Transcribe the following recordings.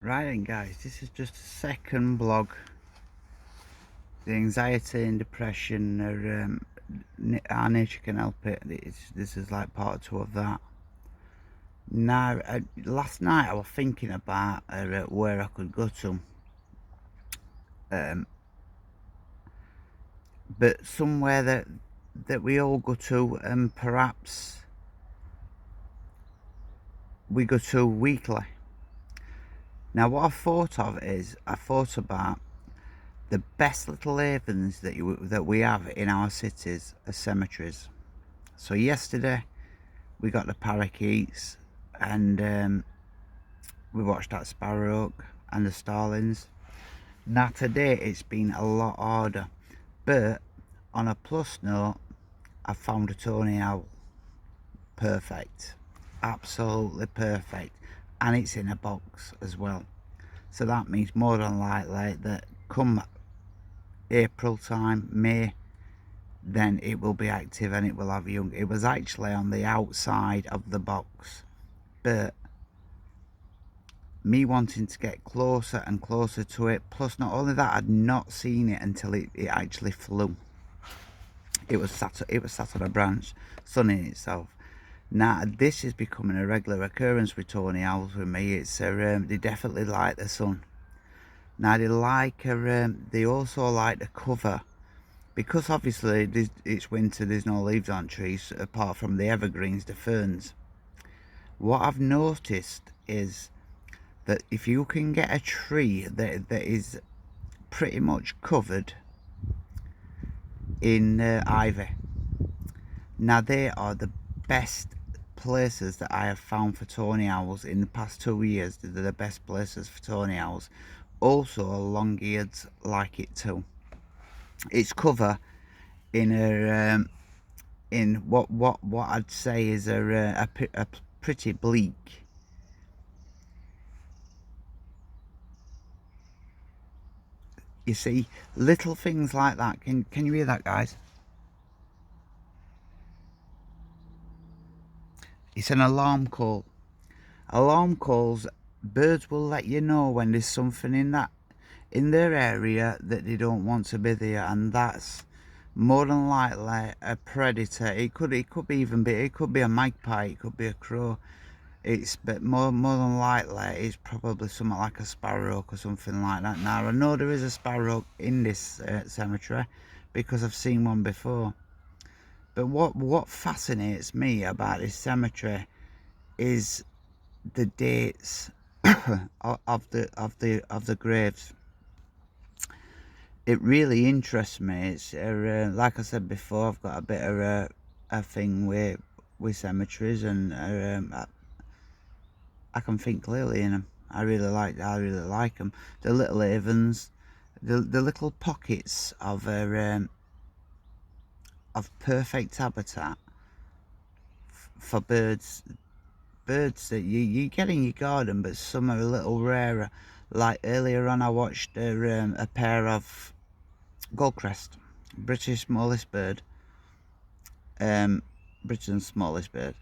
Right then guys, this is just a second blog. The anxiety and depression are, our nature can help it. This is like part two of that. Now, last night I was thinking about where I could go to. But somewhere that we all go to, and perhaps we go to weekly. Now what I thought of is, I thought about the best little havens that we have in our cities as cemeteries. So yesterday we got the parakeets, and we watched that sparrowhawk and the starlings. Now today it's been a lot harder, but on a plus note, I found a tawny owl. Perfect, absolutely perfect, and it's in a box as well. So that means more than likely that come April time, May, then it will be active and it will have young. It was actually on the outside of the box, but me wanting to get closer and closer to it, plus not only that, I'd not seen it until it actually flew. It was sat on a branch, sunning itself. Now this is becoming a regular occurrence with tawny owls with me. It's they definitely like the sun. Now they also like the cover, because obviously it's winter, there's no leaves on trees apart from the evergreens, the ferns. What I've noticed is that if you can get a tree that is pretty much covered in ivy, now they are the best places that I have found for tawny owls in the past 2 years. They're the best places for tawny owls. Also long-eareds like it too. It's cover in in what I'd say is a pretty bleak. You see, little things like that. Can you hear that, guys? It's an alarm call. Alarm calls, birds will let you know when there's something in their area that they don't want to be there, and that's more than likely a predator. It could be a magpie, it could be a crow. But more than likely it's probably something like a sparrowhawk or something like that. Now I know there is a sparrowhawk in this cemetery because I've seen one before. But what fascinates me about this cemetery is the dates of the graves. It really interests me. It's like I said before, I've got a bit of a thing with cemeteries, and I can think clearly in them. I really like them. The little havens, the little pockets of perfect habitat for birds. Birds that you get in your garden, but some are a little rarer. Like earlier on, I watched a pair of Goldcrest, British smallest bird, Britain's smallest bird,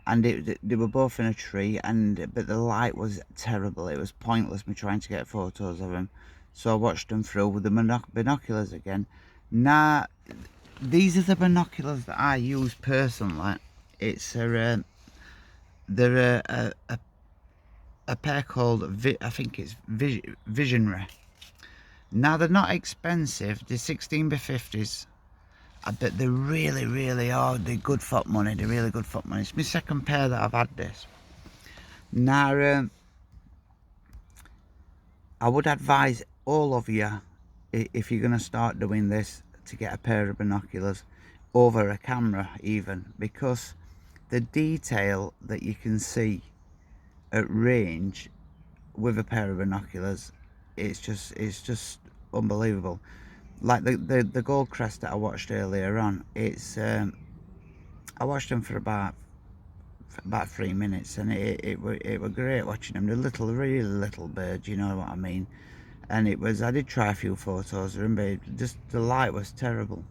and they were both in a tree, but the light was terrible. It was pointless me trying to get photos of them, so I watched them through with the binoculars again. Now these are the binoculars that I use personally. It's they're a pair called I think it's Visionary. Now they're not expensive. They're 16x50s. But they really are. They're good for money. They're really good for money. It's my second pair that I've had this. Now, I would advise all of you, if you're going to start doing this, to get a pair of binoculars over a camera even, because the detail that you can see at range with a pair of binoculars, it's just unbelievable. Like the Goldcrest that I watched earlier on, I watched them for about 3 minutes, and it were great watching them. The really little birds, you know what I mean. And I did try a few photos of them, but just the light was terrible.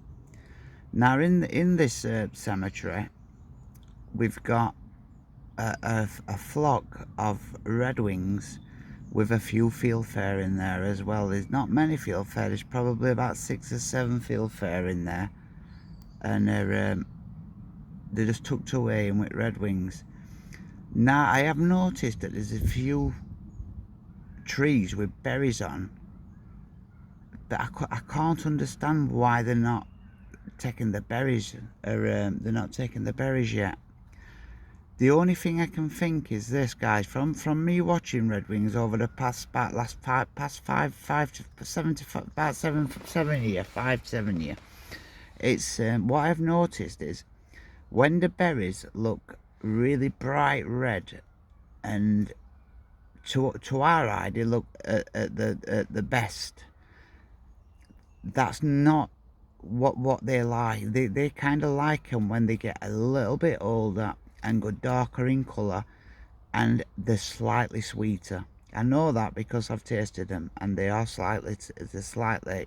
Now in this cemetery, we've got a flock of redwings, with a few fieldfare in there as well. There's not many fieldfare, there's probably about 6 or 7 fieldfare in there, and they're just tucked away in with redwings. Now I have noticed that there's a few trees with berries on, but I can't understand why they're not taking the berries, or they're not taking the berries yet. The only thing I can think is this, guys, from me watching redwings over the past about 7 years, it's what I've noticed is when the berries look really bright red, and to our eye they look at the best, that's not what they like. They kind of like them when they get a little bit older and go darker in colour, and they're slightly sweeter. I know that because I've tasted them, and they are slightly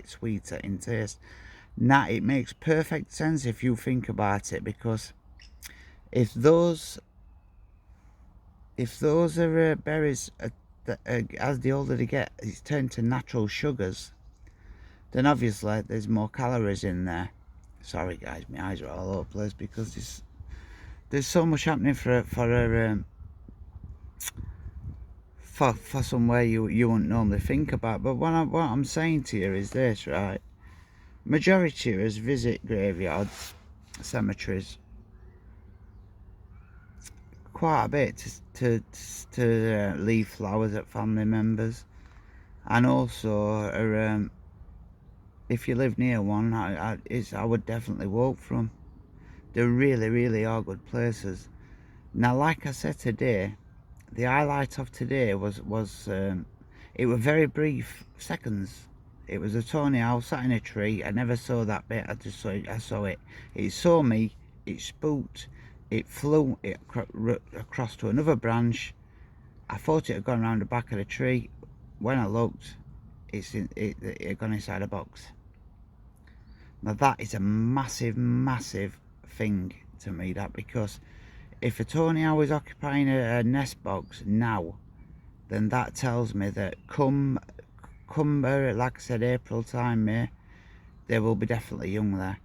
sweeter in taste. Now it makes perfect sense if you think about it, because if those are berries as the older they get, it's turned to natural sugars, then obviously there's more calories in there. Sorry guys, my eyes are all over the place because there's so much happening for somewhere you wouldn't normally think about. But what I'm saying to you is this, right? Majority of us visit graveyards, cemeteries, quite a bit to leave flowers at family members, and also if you live near one, I would definitely walk from. They really are good places. Now, like I said today, the highlight of today was it was very brief seconds. It was a Tony owl sat in a tree. I never saw that bit. I just saw it. I saw it. It saw me. It spooked. It flew across to another branch. I thought it had gone around the back of the tree. When I looked, it had gone inside a box. Now that is a massive thing to me, that, because if a Tony owl is occupying a nest box now, then that tells me that come like I said, April time, May, there will be definitely young there.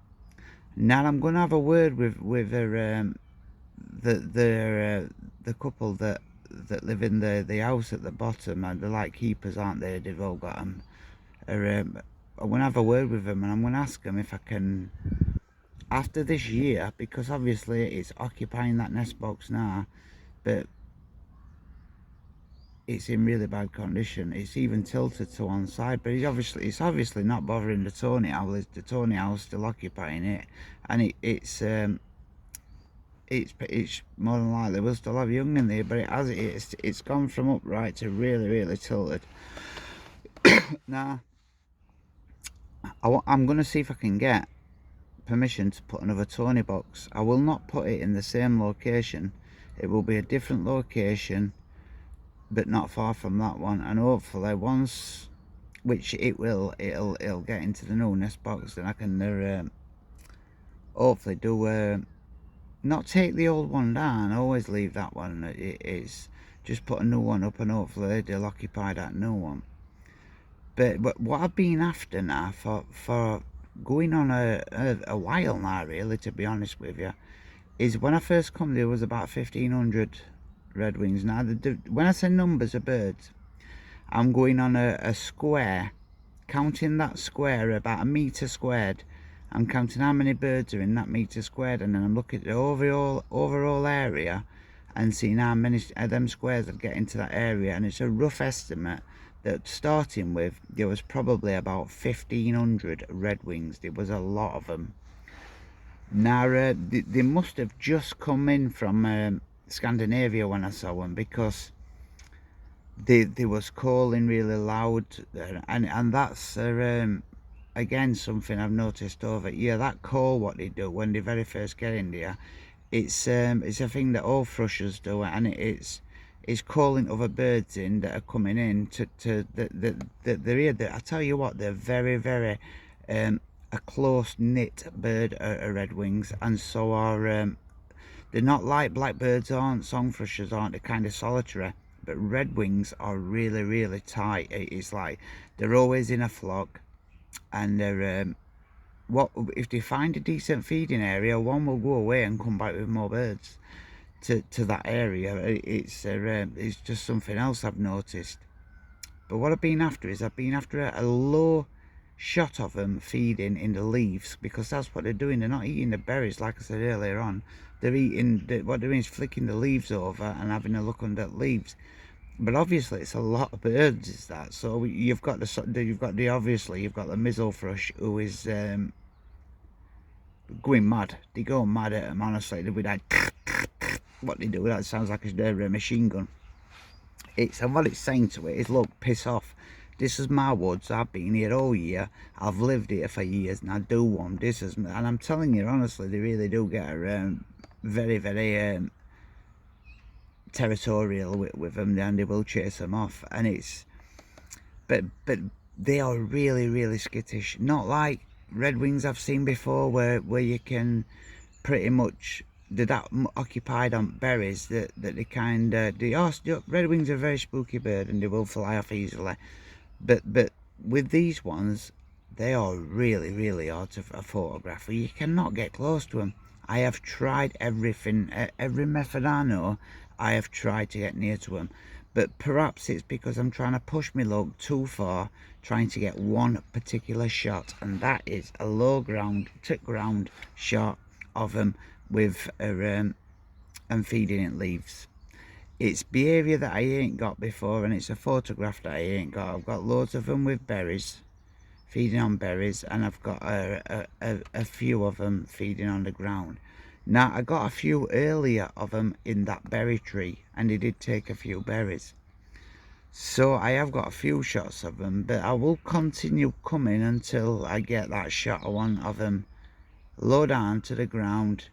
Now I'm going to have a word with the couple that live in the house at the bottom, and they're like keepers, aren't they? They've all got them. I'm going to have a word with them, and I'm going to ask them if I can, after this year, because obviously it's occupying that nest box now, but it's in really bad condition. It's even tilted to one side, but it's obviously not bothering the Tony owl. The Tony owl's still occupying it, and it's more than likely we'll still have young in there, but it's gone from upright to really tilted. Now I'm going to see if I can get permission to put another Tony box. I will not put it in the same location. It will be a different location, but not far from that one, and hopefully once, which it'll get into the new nest box, then I can hopefully do not take the old one down, always leave that one. It's just put a new one up, and hopefully they'll occupy that new one. But what I've been after now for going on a while now, really, to be honest with you, is when I first come there was about 1,500 redwings. Now when I say numbers of birds, I'm going on a square, counting that square about a metre squared. I'm counting how many birds are in that metre squared, and then I'm looking at the overall area and seeing how many of them squares that get into that area. And it's a rough estimate that starting with, there was probably about 1,500 redwings. There was a lot of them. Now they must have just come in from Scandinavia when I saw them, because they was calling really loud, and that's again something I've noticed over here. That call, what they do when they very first get in there, it's a thing that all thrushes do, and it's calling other birds in that are coming in to they're here. I tell you what, they're very a close-knit bird, redwings, and so are they're not like blackbirds aren't, song thrushes aren't. They're kind of solitary, but redwings are really, really tight. It's like they're always in a flock, and they're what if they find a decent feeding area, one will go away and come back with more birds to that area. It's just something else I've noticed. But what I've been after is I've been after a low shot of them feeding in the leaves, because that's what they're doing. They're not eating the berries like I said earlier on. They're eating, what they're doing is flicking the leaves over and having a look under the leaves. But obviously it's a lot of birds, is that. So you've got obviously you've got the mizzle thrush, who is going mad. They go mad at them, honestly. They would like what they do. That sounds like a machine gun. And what it's saying to it is, look, piss off. This is my woods. I've been here all year. I've lived here for years, and I do want this. And I'm telling you honestly, they really do get around very, very territorial with them, and they will chase them off. And it's, but they are really, really skittish. Not like redwings I've seen before, where you can pretty much, they're that occupied on berries that they kind of, redwings are a very spooky bird, and they will fly off easily. But with these ones, they are really, really hard to photograph. You cannot get close to them. I have tried everything, every method I know. I have tried to get near to them, but perhaps it's because I'm trying to push my luck too far, trying to get one particular shot, and that is a low ground, tick ground shot of them with and feeding it leaves. It's behaviour that I ain't got before, and it's a photograph that I ain't got. I've got loads of them with berries, feeding on berries, and I've got a few of them feeding on the ground. Now, I got a few earlier of them in that berry tree, and they did take a few berries. So I have got a few shots of them, but I will continue coming until I get that shot of one of them low down to the ground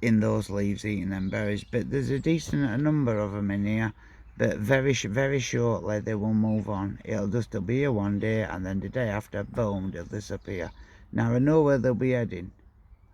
in those leaves eating them berries. But there's a decent number of them in here, but very shortly they will move on. It'll be here one day, and then the day after, boom, they'll disappear. Now I know where they'll be heading.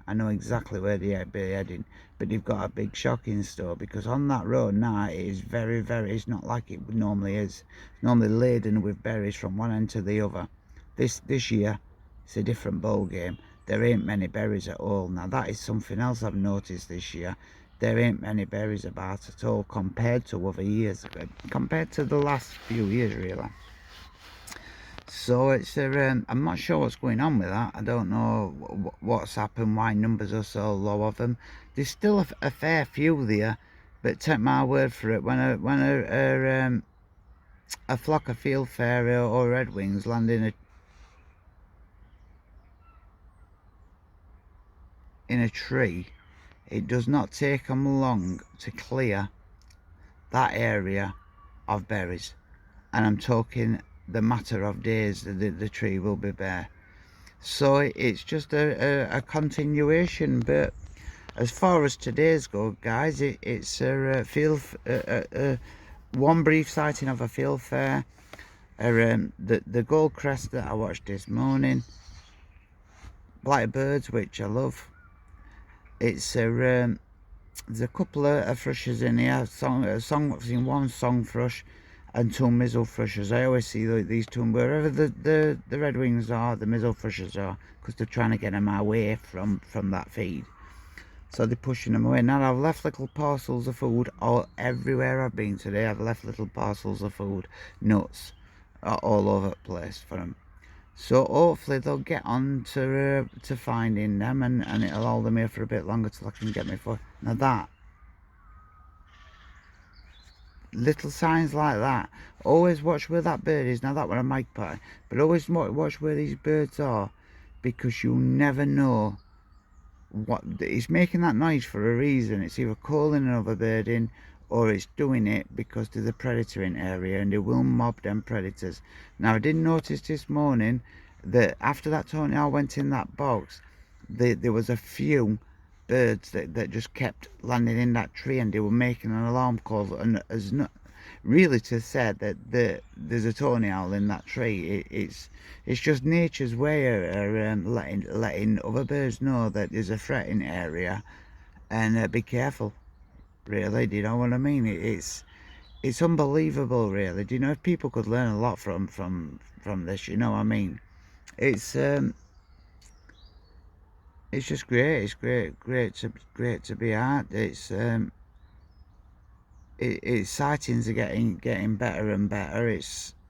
I know exactly where they'll be heading, but they've got a big shock in store, because on that road now it is very, it's not like it normally is. It's normally laden with berries from one end to the other. This year it's a different ball game. There ain't many berries at all. Now that is something else I've noticed this year. There ain't many berries about at all compared to other years, compared to the last few years really. So it's I'm not sure what's going on with that. I don't know what's happened, why numbers are so low of them. There's still a fair few there, but take my word for it, when a flock of fieldfare or redwings land in a tree, it does not take them long to clear that area of berries, and I'm talking the matter of days the tree will be bare. So it's just a continuation. But as far as today's go, guys, it's one brief sighting of a fieldfare, the gold crest that I watched this morning, blackbirds, which I love. It's there's a couple of thrushes in here. I've seen one song thrush and two mizzle thrushes. I always see these two, wherever the redwings are, the mizzle thrushes are, because they're trying to get them away from that feed. So they're pushing them away. Now I've left little parcels of food everywhere I've been today. I've left little parcels of food, nuts, all over the place for them. So hopefully they'll get on to finding them, and it'll hold them here for a bit longer till I can get me food. Now that, little signs like that, always watch where that bird is. Now that one a magpie, but always watch where these birds are, because you never know what it's making that noise for a reason. It's either calling another bird in, or it's doing it because there's a predator in the area, and they will mob them predators. Now I did notice this morning that after that Tony I went in that box, there was a few birds that just kept landing in that tree, and they were making an alarm call, and as not really to say that there's a tony owl in that tree. It's just nature's way of letting other birds know that there's a threat in the area, and be careful. Really, do you know what I mean? it's unbelievable, really. Do you know, if people could learn a lot from this, you know what I mean? It's it's just great. It's great to be out. It's sightings are getting better and better.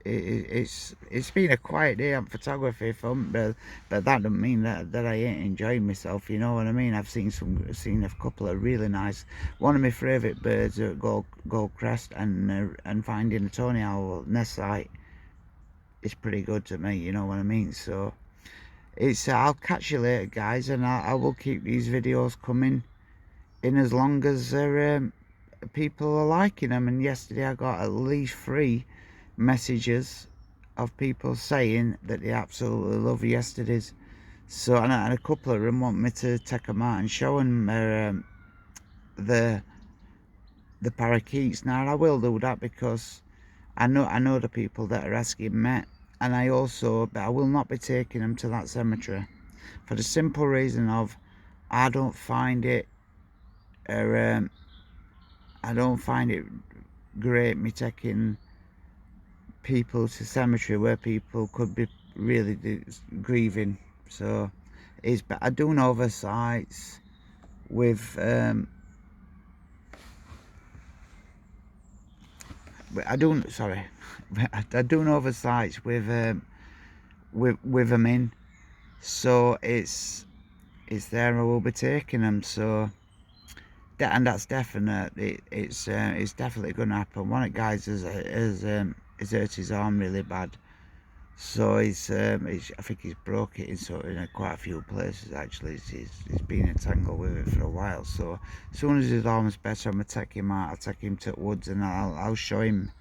It's been a quiet day on photography fun, but that doesn't mean that I ain't enjoying myself. You know what I mean? I've seen a couple of really nice. One of my favourite birds are gold crest, and finding a tony owl nest site is pretty good to me. You know what I mean? So it's I'll catch you later, guys, and I will keep these videos coming in as long as they're. People are liking them, and yesterday I got at least 3 messages of people saying that they absolutely love yesterday's. So and a couple of them want me to take them out and show them the parakeets. Now I will do that because I know the people that are asking me, and but I will not be taking them to that cemetery for the simple reason of I don't find it I don't find it great me taking people to cemetery where people could be really grieving. So but I do know other sites with I don't sorry I do know other sites with them in, so it's there. I will be taking them. So and that's definite. It's definitely going to happen. One of the guys has hurt his arm really bad, so I think he's broke it in quite a few places actually. He's been entangled with it for a while. So as soon as his arm's better, I'm gonna take him out. I'll take him to the woods and I'll show him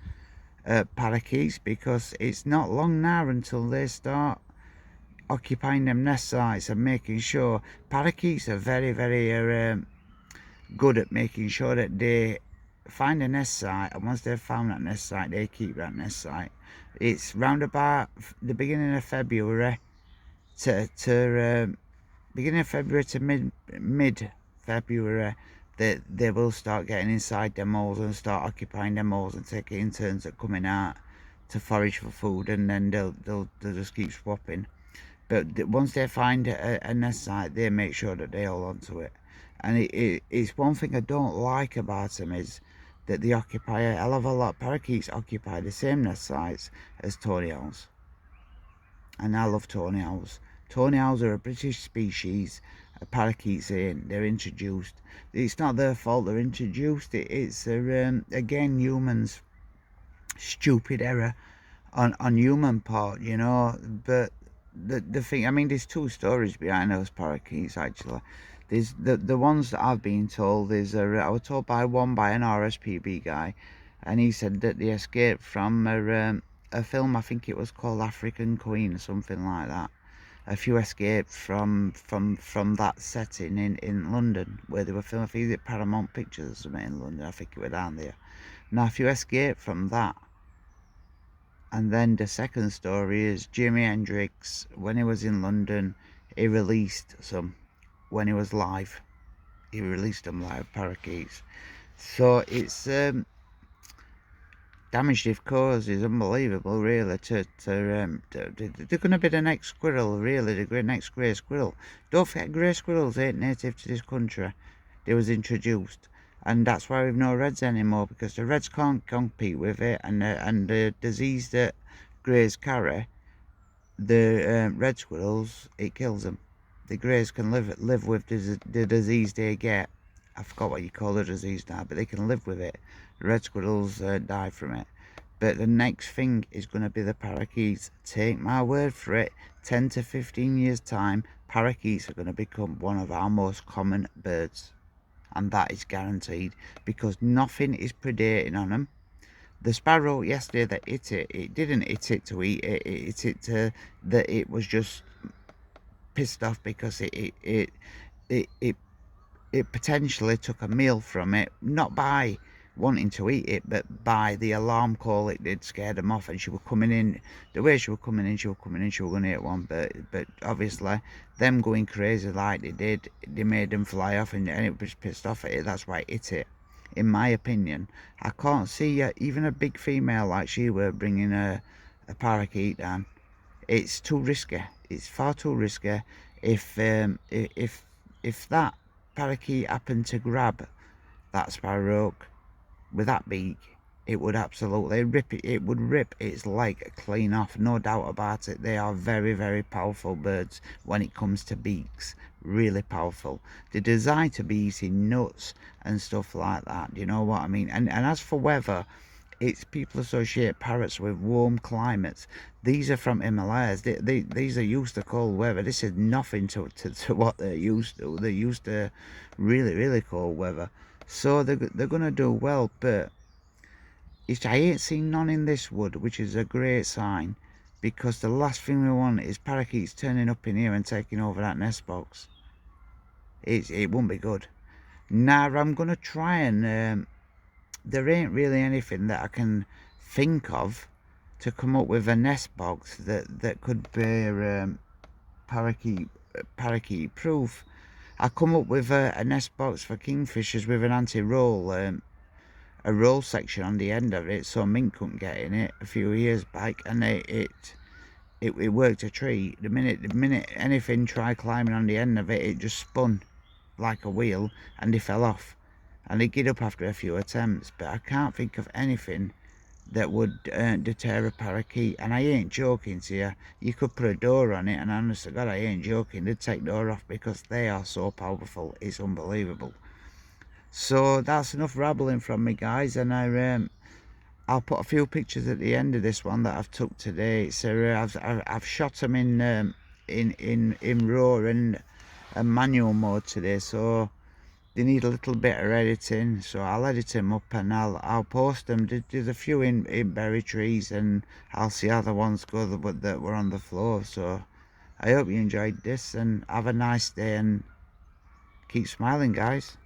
parakeets, because it's not long now until they start occupying them nest sites and making sure. Parakeets are very good at making sure that they find a nest site, and once they've found that nest site, they keep that nest site. It's round about the beginning of February to beginning of February to mid February that they will start getting inside them holes and start occupying them holes and taking in turns at coming out to forage for food, and then they'll just keep swapping. But once they find a nest site, they make sure that they hold on to it. And it's one thing I don't like about them is that they occupy a hell of a lot. Parakeets occupy the same nest sites as tony owls, and I love tony owls. Tony owls are a British species. Parakeets ain't. They're introduced. It's not their fault they're introduced. It's again humans' stupid error on human part, you know. But the thing, I mean, there's 2 stories behind those parakeets actually. There's the ones that I've been told is I was told by an RSPB guy, and he said that they escaped from a film. I think it was called African Queen or something like that. A few escaped from that setting in London where they were filming. I think it Paramount Pictures or something in London. I think it was down there. Now, if you escape from that, and then the second story is Jimi Hendrix, when he was in London, he released some. When he was live, he released them live, parakeets. So it's damage they've caused is unbelievable, really. They're going to be the next squirrel, really, the next grey squirrel. Don't forget, grey squirrels ain't native to this country. They was introduced, and that's why we've no reds anymore, because the reds can't compete with it, and the disease that greys carry, the red squirrels, it kills them. The greys can live with the disease they get. I forgot what you call the disease now, but they can live with it. The red squirrels die from it. But the next thing is going to be the parakeets. Take my word for it, 10 to 15 years time, parakeets are going to become one of our most common birds. And that is guaranteed, because nothing is predating on them. The sparrow yesterday that hit it didn't hit it to eat it, it hit it to, that it was just pissed off because it potentially took a meal from it, not by wanting to eat it, but by the alarm call it did scared them off. And she was coming in, the way she was coming in, she was going to hit one, but obviously them going crazy like they did, they made them fly off, and it was pissed off at it. That's why it hit it. in my opinion. I can't see even a big female like she were bringing a parakeet down. It's too risky. It's far too risky. If that parakeet happened to grab that sparrowhawk with that beak, it would absolutely rip it. It would rip its leg clean off, no doubt about it. They are very, very powerful birds when it comes to beaks. Really powerful. They're designed to be eating nuts and stuff like that. Do you know what I mean? And as for weather, it's people associate parrots with warm climates. These are from Himalayas. These are used to cold weather. This is nothing to what they're used to. They're used to really, really cold weather. So they're going to do well, but I ain't seen none in this wood, which is a great sign, because the last thing we want is parakeets turning up in here and taking over that nest box. It won't be good. Now I'm going to try and there ain't really anything that I can think of to come up with a nest box that could be parakeet proof. I come up with a nest box for kingfishers with an anti-roll, a roll section on the end of it, so mink couldn't get in it a few years back, and it worked a treat. The minute anything tried climbing on the end of it, it just spun like a wheel and they fell off, and they get up after a few attempts. But I can't think of anything that would deter a parakeet, and I ain't joking to you. You could put a door on it, and honest to God, I ain't joking, they'd take the door off, because they are so powerful. It's unbelievable. So that's enough rambling from me, guys, and I'll put a few pictures at the end of this one that I've took today. So I've shot them in raw and manual mode today, so they need a little bit of editing. So I'll edit them up and I'll post them. There's a few in berry trees, and I'll see how the ones go that were on the floor. So I hope you enjoyed this, and have a nice day, and keep smiling, guys.